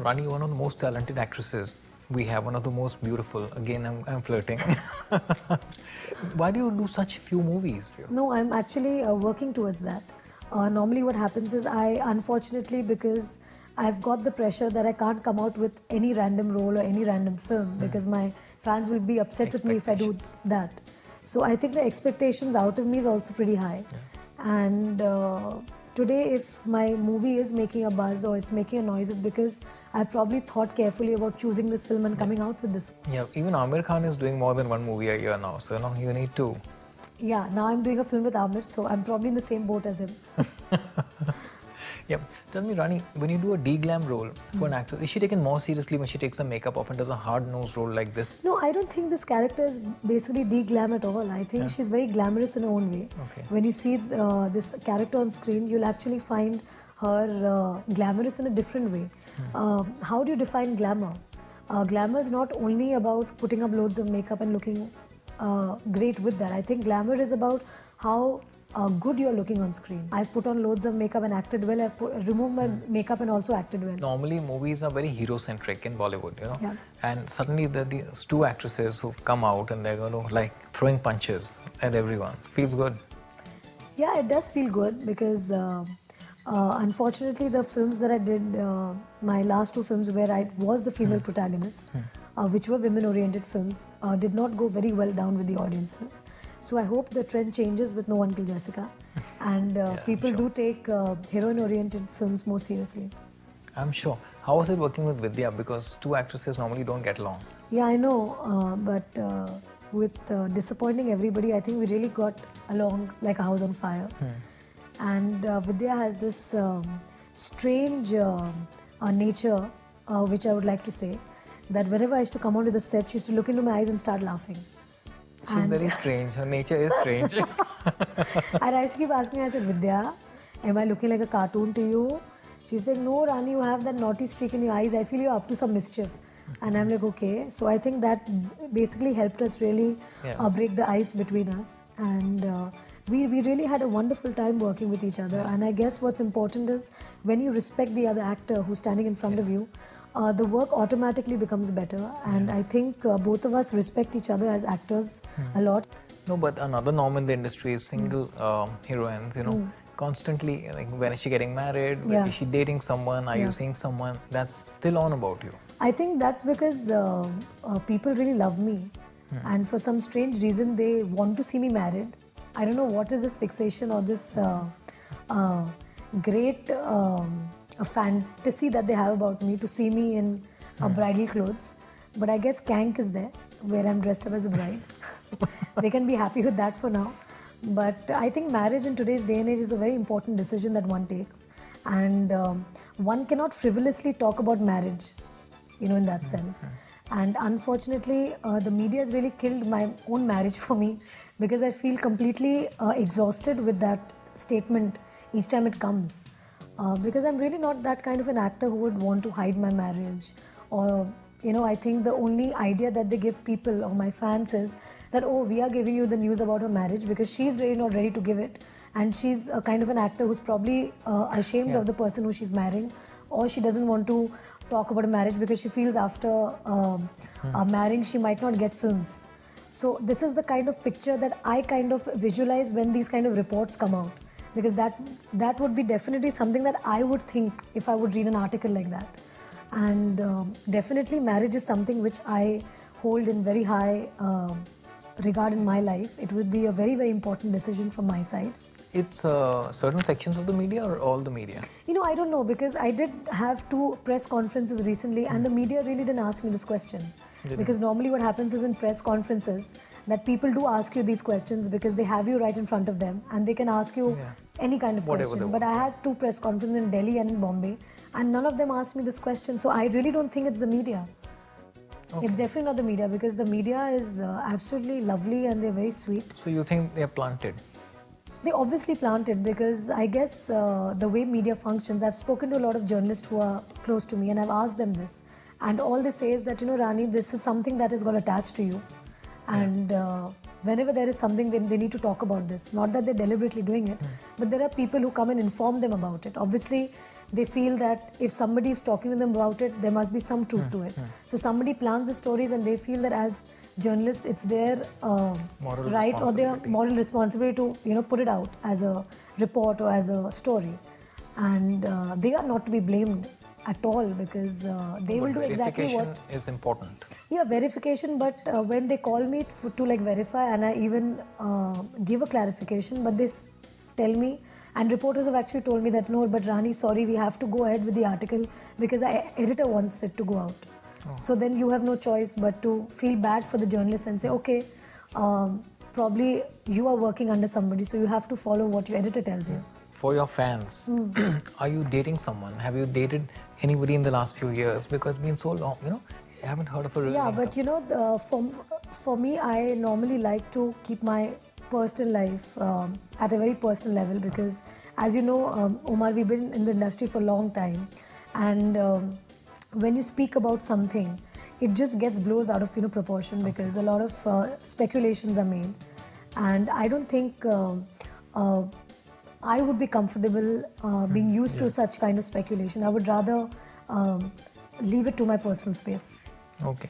Rani, one of the most talented actresses we have, one of the most beautiful. Again, I'm flirting. Why do you do such few movies? No, I'm actually working towards that. Normally what happens is unfortunately, because I've got the pressure that I can't come out with any random role or any random film because my fans will be upset with me if I do that. So I think the expectations out of me is also pretty high. And today, if my movie is making a buzz or it's making a noise, it's because I've probably thought carefully about choosing this film and coming out with this. Yeah, even Amir Khan is doing more than one movie a year now, so you need to. Yeah, now I'm doing a film with Amir, so I'm probably in the same boat as him. Yeah. Tell me, Rani, when you do a de-glam role for an actress, is she taken more seriously when she takes the makeup off and does a hard-nosed role like this? No, I don't think this character is basically de-glam at all. I think she's very glamorous in her own way. Okay. When you see this character on screen, you'll actually find her glamorous in a different way. How do you define glamour? Glamour is not only about putting up loads of makeup and looking great with that. I think glamour is about how good you're looking on screen. I've put on loads of makeup and acted well. I've removed my makeup and also acted well. Normally, movies are very hero-centric in Bollywood, you know. Yeah. And suddenly, these two actresses who've come out and they're going to like throwing punches at everyone. Feels good. Yeah, it does feel good because unfortunately, the films that I did, my last two films where I was the female protagonist, which were women-oriented films, did not go very well down with the audiences. So I hope the trend changes with No One Kill Jessica, and people do take heroine-oriented films more seriously. I'm sure. How was it working with Vidya? Because two actresses normally don't get along. Yeah, I know, but with disappointing everybody, I think we really got along like a house on fire. And Vidya has this strange nature, which I would like to say, that whenever I used to come onto the set, she used to look into my eyes and start laughing. She's very strange. Her nature is strange. And I used to keep asking her, I said, Vidya, am I looking like a cartoon to you? She said, no, Rani, you have that naughty streak in your eyes. I feel you're up to some mischief. And I'm like, okay. So I think that basically helped us really break the ice between us. And we really had a wonderful time working with each other. And I guess what's important is when you respect the other actor who's standing in front of you, the work automatically becomes better. And I think both of us respect each other as actors a lot. No, but another norm in the industry is single heroines, you know, constantly, like, when is she getting married? Is she dating someone? Are you seeing someone? That's still on about you. I think that's because people really love me. And for some strange reason, they want to see me married. I don't know what is this fixation or this great a fantasy that they have about me to see me in bridal clothes. But I guess Kank is there, where I'm dressed up as a bride. They can be happy with that for now. But I think marriage in today's day and age is a very important decision that one takes. And one cannot frivolously talk about marriage, you know, in that sense. And unfortunately, the media has really killed my own marriage for me because I feel completely exhausted with that statement each time it comes. Because I'm really not that kind of an actor who would want to hide my marriage. Or, you know, I think the only idea that they give people or my fans is that, oh, we are giving you the news about her marriage because she's really not ready to give it. And she's a kind of an actor who's probably ashamed of the person who she's marrying, or she doesn't want to talk about a marriage because she feels after marrying she might not get films. So this is the kind of picture that I kind of visualize when these kind of reports come out. Because that would be definitely something that I would think if I would read an article like that. And definitely marriage is something which I hold in very high regard in my life. It would be a very, very important decision from my side. It's certain sections of the media or all the media? You know, I don't know, because I did have 2 press conferences recently and the media really didn't ask me this question. Because normally what happens is in press conferences that people do ask you these questions because they have you right in front of them and they can ask you any kind of question. But I had 2 press conferences in Delhi and in Bombay and none of them asked me this question. So I really don't think it's the media. It's definitely not the media because the media is absolutely lovely and they're very sweet. So you think they're planted? They obviously planted because I guess the way media functions, I've spoken to a lot of journalists who are close to me and I've asked them this. And all they say is that, you know, Rani, this is something that is got attached to you. And whenever there is something, they need to talk about this. Not that they're deliberately doing it, but there are people who come and inform them about it. Obviously, they feel that if somebody is talking to them about it, there must be some truth to it. So somebody plans the stories and they feel that as journalists, it's their right or their moral responsibility to put it out as a report or as a story. And they are not to be blamed at all, because they will do exactly what... Verification is important. Yeah, verification, but when they call me to like verify, and I even give a clarification, but they tell me, and reporters have actually told me that no, but Rani, sorry, we have to go ahead with the article because our editor wants it to go out. So then you have no choice but to feel bad for the journalist and say, okay, probably you are working under somebody, so you have to follow what your editor tells you. For your fans, are you dating someone? Have you dated anybody in the last few years? Because it's been so long, I haven't heard of a real income. But for me, I normally like to keep my personal life at a very personal level, because as you know, Omar, we've been in the industry for a long time, and when you speak about something, it just gets blows out of proportion, because a lot of speculations are made, and I don't think I would be comfortable being used to such kind of speculation. I would rather leave it to my personal space. Okay.